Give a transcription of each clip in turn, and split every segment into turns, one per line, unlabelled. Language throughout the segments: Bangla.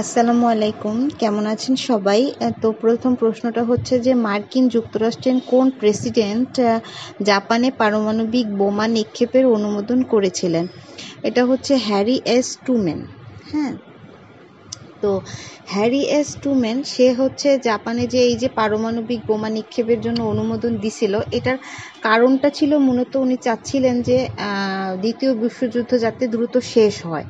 আসসালামু আলাইকুম, কেমন আছেন সবাই? তো প্রথম প্রশ্নটা হচ্ছে যে মার্কিন যুক্তরাষ্ট্রের কোন প্রেসিডেন্ট জাপানে পারমাণবিক বোমা নিক্ষেপের অনুমোদন করেছিলেন? এটা হচ্ছে হ্যারি এস ট্রুম্যান। হ্যাঁ, তো হ্যারি এস ট্রুম্যান সে হচ্ছে জাপানে যে এই যে পারমাণবিক বোমা নিক্ষেপের জন্য অনুমোদন দিছিল, এটার কারণটা ছিল মূলত উনি চাচ্ছিলেন যে দ্বিতীয় বিশ্বযুদ্ধ যাতে দ্রুত শেষ হয়।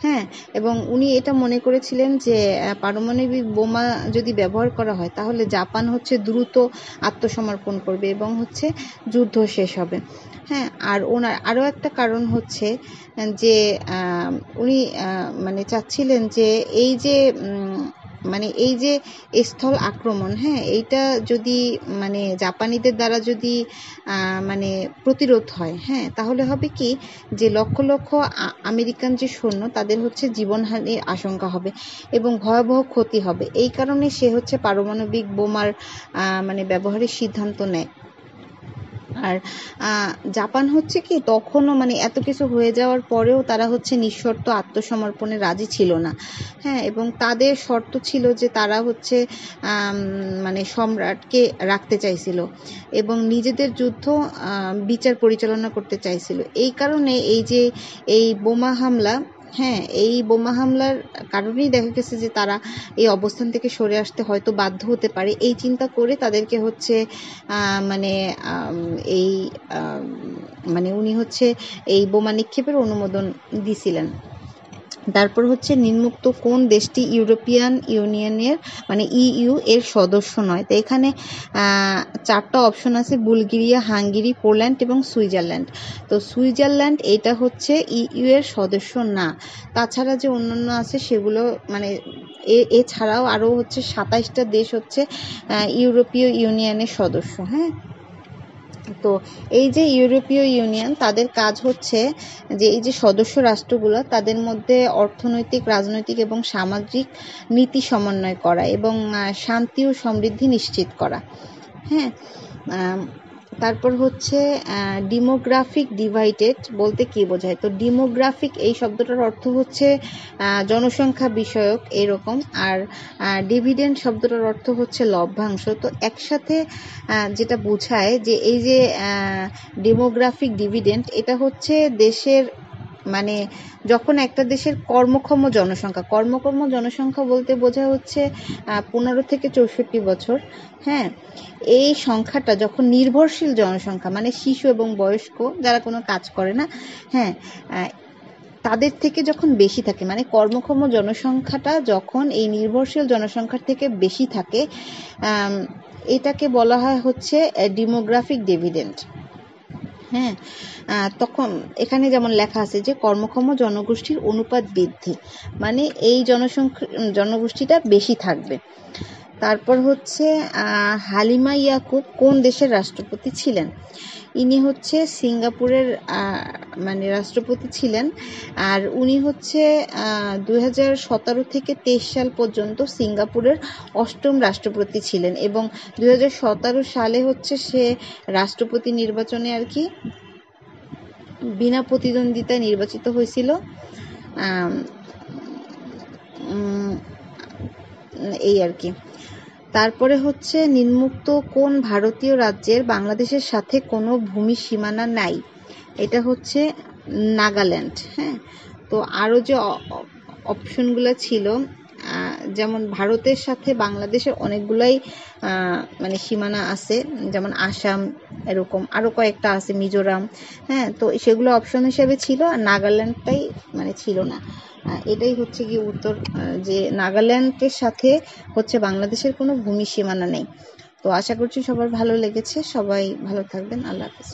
হ্যাঁ, এবং উনি এটা মনে করেছিলেন যে পারমাণবিক বোমা যদি ব্যবহার করা হয় তাহলে জাপান হচ্ছে দ্রুত আত্মসমর্পণ করবে এবং হচ্ছে যুদ্ধ শেষ হবে। হ্যাঁ, আর ওনার আরও একটা কারণ হচ্ছে যে উনি মানে চাচ্ছিলেন যে এই যে এই যে স্থল আক্রমণ, হ্যাঁ, এইটা যদি মানে জাপানিদের দ্বারা যদি মানে প্রতিরোধ হয়, হ্যাঁ, তাহলে হবে কি যে লক্ষ লক্ষ আমেরিকান যে সৈন্য তাদের হচ্ছে জীবনহানির আশঙ্কা হবে এবং ভয়াবহ ক্ষতি হবে। এই কারণে সে হচ্ছে পারমাণবিক বোমার মানে ব্যবহারের সিদ্ধান্ত নেয়। আর জাপান হচ্ছে কি তখনও মানে এত কিছু হয়ে যাওয়ার পরেও তারা হচ্ছে নিঃশর্ত আত্মসমর্পণে রাজি ছিল না। হ্যাঁ, এবং তাদের শর্ত ছিল যে তারা হচ্ছে মানে সম্রাটকে রাখতে চাইছিল এবং নিজেদের যুদ্ধ বিচার পরিচালনা করতে চাইছিল। এই কারণে এই বোমা হামলা, হ্যাঁ, এই বোমা হামলার কারণেই দেখা গেছে যে তারা এই অবস্থান থেকে সরে আসতে হয়তো বাধ্য হতে পারে। এই চিন্তা করে তাদেরকে হচ্ছে মানে এই মানে উনি হচ্ছে এই বোমা নিক্ষেপের অনুমোদন দিছিলেন। তারপর হচ্ছে নিম্নোক্ত কোন দেশটি ইউরোপিয়ান ইউনিয়নের মানে ইইউ এর সদস্য নয়? তো এখানে চারটা অপশন আছে: বুলগেরিয়া, হাঙ্গেরি, পোল্যান্ড এবং সুইজারল্যান্ড। তো সুইজারল্যান্ড এটা হচ্ছে ইইউ এর সদস্য না। তাছাড়া যে অন্যান্য আছে সেগুলো মানে এছাড়াও আরও হচ্ছে 27টা দেশ হচ্ছে ইউরোপীয় ইউনিয়নের সদস্য। হ্যাঁ, তো এই যে ইউরোপীয় ইউনিয়ন তাদের কাজ হচ্ছে যে এই যে সদস্য রাষ্ট্রগুলো তাদের মধ্যে অর্থনৈতিক, রাজনৈতিক এবং সামাজিক নীতি সমন্বয় করা এবং শান্তি ও সমৃদ্ধি নিশ্চিত করা। হ্যাঁ, তারপর হচ্ছে ডেমোগ্রাফিক ডিভাইডেড বলতে কি বোঝায়? তো ডেমোগ্রাফিক এই শব্দটার অর্থ হচ্ছে জনসংখ্যা বিষয়ক এরকম, আর ডিভিডেন্ড শব্দটার অর্থ হচ্ছে লভ্যাংশ। তো একসাথে যেটা বোঝায় যে এই যে ডেমোগ্রাফিক ডিভিডেন্ড এটা হচ্ছে দেশের মানে যখন একটা দেশের কর্মক্ষম জনসংখ্যা বলতে বোঝা হচ্ছে 15 থেকে 64 বছর। হ্যাঁ, এই সংখ্যাটা যখন নির্ভরশীল জনসংখ্যা মানে শিশু এবং বয়স্ক যারা কোনো কাজ করে না, হ্যাঁ, তাদের থেকে যখন বেশি থাকে মানে কর্মক্ষম জনসংখ্যাটা যখন এই নির্ভরশীল জনসংখ্যার থেকে বেশি থাকে, এটাকে বলা হয় হচ্ছে ডেমোগ্রাফিক ডিভিডেন্ড। হ্যাঁ, তখন এখানে যেমন লেখা আছে যে কর্মক্ষম জনগোষ্ঠীর অনুপাত বৃদ্ধি মানে এই জনগোষ্ঠীটা বেশি থাকবে। তারপর হচ্ছে হালিমা ইয়াকুব কোন দেশের রাষ্ট্রপতি ছিলেন? ইনি হচ্ছে সিঙ্গাপুরের মানে রাষ্ট্রপতি ছিলেন। আর উনি হচ্ছে 2017 থেকে 23 সাল পর্যন্ত সিঙ্গাপুরের 8ম রাষ্ট্রপতি ছিলেন এবং 2017 সালে হচ্ছে সে রাষ্ট্রপতি নির্বাচনে আর কি বিনা প্রতিদ্বন্দ্বিতায় নির্বাচিত হয়েছিল। এই আর কি। তারপরে হচ্ছে নিম্নোক্ত কোন ভারতীয় রাজ্যের বাংলাদেশের সাথে কোনো ভূমি সীমানা নাই? এটা হচ্ছে নাগাল্যান্ড। হ্যাঁ, তো আরও যে অপশনগুলো ছিল যেমন ভারতের সাথে বাংলাদেশের অনেকগুলাই মানে সীমানা আছে, যেমন আসাম, এরকম আরও কয়েকটা আছে, মিজোরাম। হ্যাঁ, তো সেগুলো অপশন হিসেবে ছিল আর নাগাল্যান্ডটাই মানে ছিল না। এটাই হচ্ছে কি উত্তর, যে নাগাল্যান্ডের সাথে হচ্ছে বাংলাদেশের কোনো ভূমি সীমানা নেই। তো আশা করছি সবার ভালো লেগেছে, সবাই ভালো থাকবেন। আল্লাহ হাফেজ।